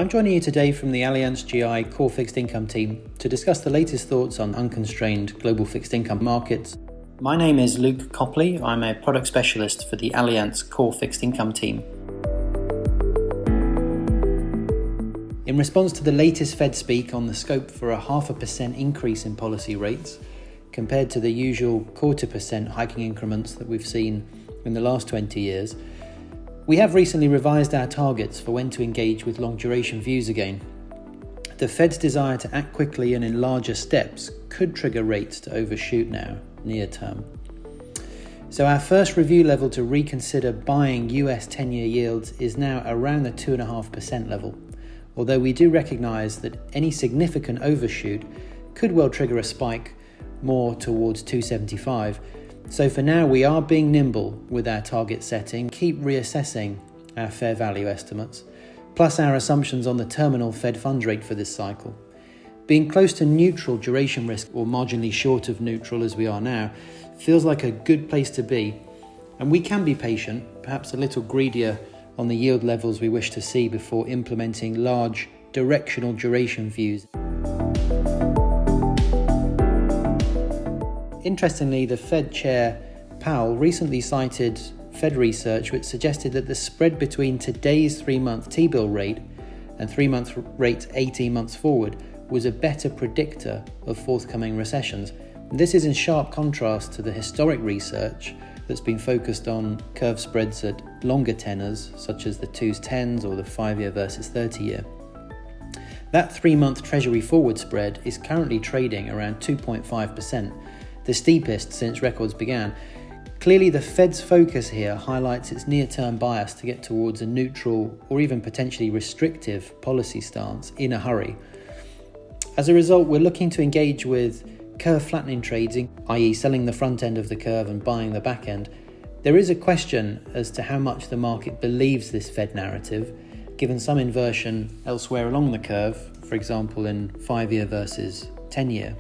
I'm joining you today from the Allianz GI Core Fixed Income team to discuss the latest thoughts on unconstrained global fixed income markets. My name is Luke Copley. I'm a product specialist for the Allianz Core Fixed Income team. In response to the latest Fed speak on the scope for a 0.5% increase in policy rates, compared to the usual 0.25% hiking increments that we've seen in the last 20 years, we have recently revised our targets for when to engage with long duration views again. The Fed's desire to act quickly and in larger steps could trigger rates to overshoot now, near term. So our first review level to reconsider buying US 10-year yields is now around the 2.5% level, although we do recognise that any significant overshoot could well trigger a spike more towards 275. So for now, we are being nimble with our target setting, keep reassessing our fair value estimates, plus our assumptions on the terminal Fed funds rate for this cycle. Being close to neutral duration risk, or marginally short of neutral as we are now, feels like a good place to be. And we can be patient, perhaps a little greedier on the yield levels we wish to see before implementing large directional duration views. Interestingly, the Fed Chair Powell recently cited Fed research which suggested that the spread between today's 3-month T-bill rate and 3-month rates 18 months forward was a better predictor of forthcoming recessions. And this is in sharp contrast to the historic research that's been focused on curve spreads at longer tenors, such as the 2s 10s or the 5-year versus 30-year. That 3-month Treasury forward spread is currently trading around 2.5%. The steepest since records began. Clearly, the Fed's focus here highlights its near-term bias to get towards a neutral or even potentially restrictive policy stance in a hurry. As a result, we're looking to engage with curve flattening trades, i.e. selling the front end of the curve and buying the back end. There is a question as to how much the market believes this Fed narrative, given some inversion elsewhere along the curve, for example in 5-year versus 10-year.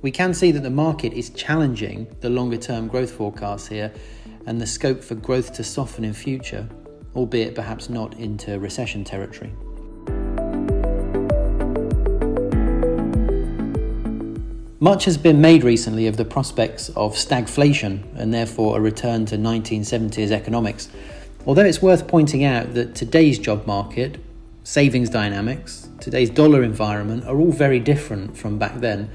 We can see that the market is challenging the longer-term growth forecasts here and the scope for growth to soften in future, albeit perhaps not into recession territory. Much has been made recently of the prospects of stagflation and therefore a return to 1970s economics, although it's worth pointing out that today's job market, savings dynamics, today's dollar environment are all very different from back then.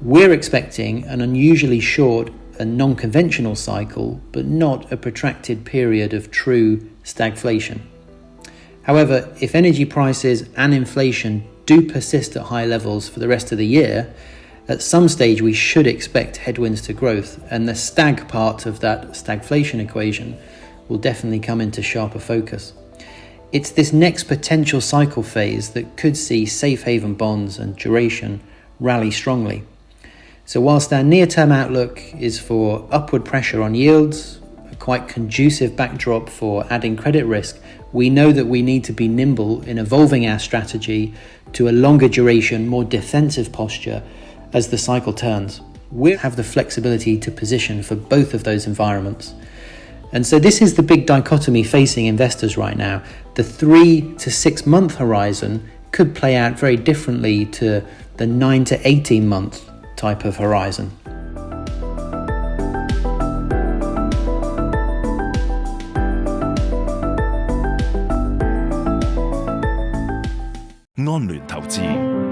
We're expecting an unusually short and non-conventional cycle, but not a protracted period of true stagflation. However, if energy prices and inflation do persist at high levels for the rest of the year, at some stage we should expect headwinds to growth, and the stag part of that stagflation equation will definitely come into sharper focus. It's this next potential cycle phase that could see safe haven bonds and duration rally strongly. So whilst our near-term outlook is for upward pressure on yields, a quite conducive backdrop for adding credit risk, we know that we need to be nimble in evolving our strategy to a longer duration, more defensive posture as the cycle turns. We have the flexibility to position for both of those environments. And so this is the big dichotomy facing investors right now. The 3 to 6 month horizon could play out very differently to the 9 to 18 month type of horizon.安聯投資